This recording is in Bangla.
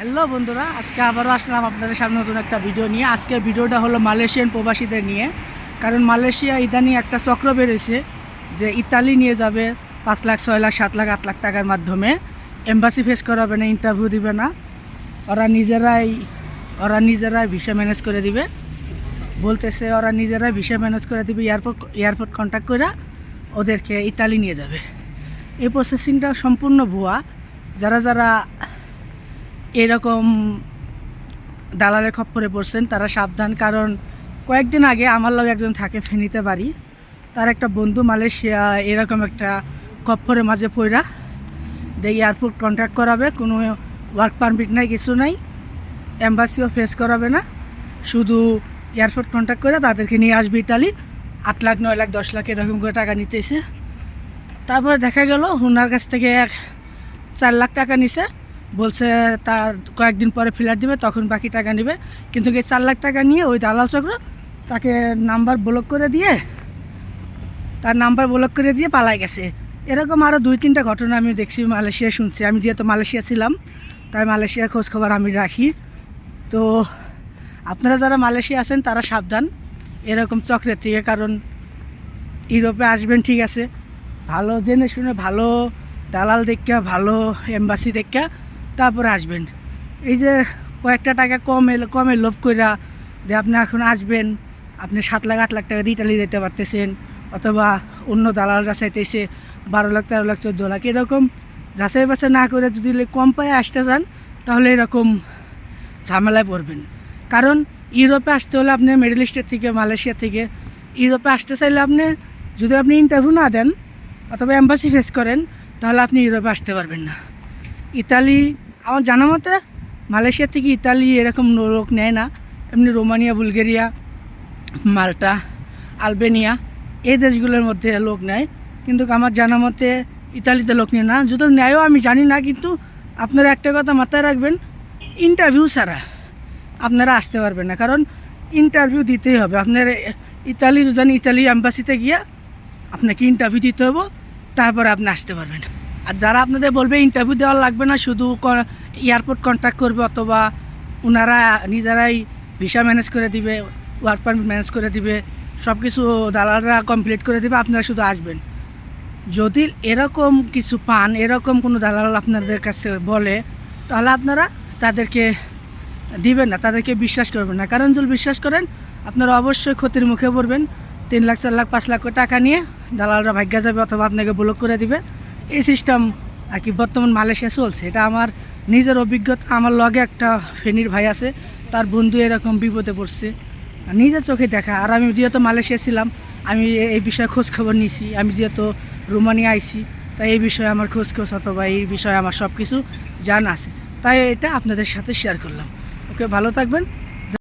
হ্যালো বন্ধুরা, আজকে আবারও আসলাম আপনাদের সামনে নতুন একটা ভিডিও নিয়ে। আজকে ভিডিওটা হলো মালয়েশিয়ান প্রবাসীদের নিয়ে। কারণ মালয়েশিয়া ইদানিং একটা চক্র বেরোয়েছে যে ইতালি নিয়ে যাবে 5 লাখ 6 লাখ 7 লাখ 8 লাখ টাকার মাধ্যমে। এম্বাসি ফেস করাবে না, ইন্টারভিউ দিবে না, ওরা নিজেরাই ভিসা ম্যানেজ করে দিবে। বলতেছে ওরা নিজেরাই ভিসা ম্যানেজ করে দিবে, এয়ারপোর্ট কন্ট্যাক্ট করে ওদেরকে ইতালি নিয়ে যাবে। এই প্রসেসিংটা সম্পূর্ণ ভুয়া। যারা এরকম দালালের খপ্পরে পড়ছেন তারা সাবধান। কারণ কয়েকদিন আগে আমার লগে একজন থাকে ফেনীতে বাড়ি, তার একটা বন্ধু মালয়েশিয়া এরকম একটা খপ্পরের মাঝে পড়া দেখি এয়ারপোর্ট কন্ট্যাক্ট করাবে, কোনো ওয়ার্ক পারমিট নাই, কিছু নাই, এম্বাসিও ফেস করাবে না, শুধু এয়ারপোর্ট কন্ট্যাক্ট করে তাদেরকে নিয়ে আসবে ইতালি। 8 লাখ 9 লাখ 10 লাখ এরকম করে টাকা নিতেছে। তারপরে দেখা গেল ওনার কাছ থেকে 4 লাখ টাকা নিছে, বলছে তার কয়েকদিন পরে ফ্ল্যাট দিবে, তখন বাকি টাকা নেবে। কিন্তু এই 4 লাখ টাকা নিয়ে ওই দালাল চক্র তাকে নাম্বার ব্লক করে দিয়ে পালাই গেছে। এরকম আরও 2-3টা ঘটনা আমি দেখছি, মালয়েশিয়া শুনছি। আমি যেহেতু মালয়েশিয়া ছিলাম তাই মালয়েশিয়ার খোঁজখবর আমি রাখি। তো আপনারা যারা মালয়েশিয়া আছেন তারা সাবধান এরকম চক্রের থেকে। কারণ ইউরোপে আসবেন ঠিক আছে, ভালো জেনে শুনে ভালো দালাল দেখা, ভালো এম্বাসি দেখা তারপরে আসবেন। এই যে কয়েকটা টাকা কমে লোভ কইরা যে আপনি এখন আসবেন, আপনি 7 লাখ 8 লাখ টাকা দিয়ে ইটালি যেতে পারতেছেন, অথবা অন্য দালালরা চাইতেছে 12 লাখ 13 লাখ 14 লাখ, এরকম যাচাই বাছাই না করে যদি কম পায়ে আসতে চান তাহলে এরকম ঝামেলায় পড়বেন। কারণ ইউরোপে আসতে হলে আপনি মিডল ইস্টের থেকে, মালয়েশিয়া থেকে ইউরোপে আসতে চাইলে যদি আপনি ইন্টারভিউ না দেন অথবা এম্বাসি ফেস করেন তাহলে আপনি ইউরোপে আসতে পারবেন না। ইতালি আমার জানা মতে মালয়েশিয়া থেকে ইতালি এরকম লোক নেয় না, এমনি রোমানিয়া, বুলগেরিয়া, মাল্টা, আলবেনিয়া এই দেশগুলোর মধ্যে লোক নেয়। কিন্তু আমার জানা মতে ইতালিতে লোক নেয় না। যদি নেয়ও আমি জানি না, কিন্তু আপনারা একটা কথা মাথায় রাখবেন, ইন্টারভিউ ছাড়া আপনারা আসতে পারবেন না। কারণ ইন্টারভিউ দিতেই হবে। আপনার ইতালি এম্বাসিতে গিয়ে আপনাকে ইন্টারভিউ দিতে হবে, তারপরে আপনি আসতে পারবেন। আর যারা আপনাদের বলবে ইন্টারভিউ দেওয়া লাগবে না, শুধু এয়ারপোর্ট কন্ট্যাক্ট করবে, অথবা ওনারা নিজেরাই ভিসা ম্যানেজ করে দিবে, ওয়ার্ক পারমিট ম্যানেজ করে দিবে, সব কিছু দালালরা কমপ্লিট করে দিবে, আপনারা শুধু আসবেন। যদি এরকম কিছু পান, এরকম কোনো দালাল আপনাদের কাছে বলে, তাহলে আপনারা তাদেরকে দিবেন না, তাদেরকে বিশ্বাস করবেন না। কারণ যদি বিশ্বাস করেন আপনারা অবশ্যই ক্ষতির মুখে পড়বেন। 3 লাখ 4 লাখ 5 লাখ টাকা নিয়ে দালালরা ভাগ্যা যাবে, অথবা আপনাকে ব্লক করে দিবে। এই সিস্টেম আর কি বর্তমান মালয়েশিয়া চলছে। এটা আমার নিজের অভিজ্ঞতা। আমার লগে একটা ফেনীর ভাই আছে, তার বন্ধু এরকম বিপদে পড়ছে, নিজের চোখে দেখা। আর আমি যেহেতু মালয়েশিয়া ছিলাম, আমি এই বিষয়ে খোঁজখবর নিয়েছি। আমি যেহেতু রোমানিয়া আইছি, তাই এই বিষয়ে আমার খোঁজ অথবা এই বিষয়ে আমার সব কিছু জানা আছে, তাই এটা আপনাদের সাথে শেয়ার করলাম। ওকে, ভালো থাকবেন।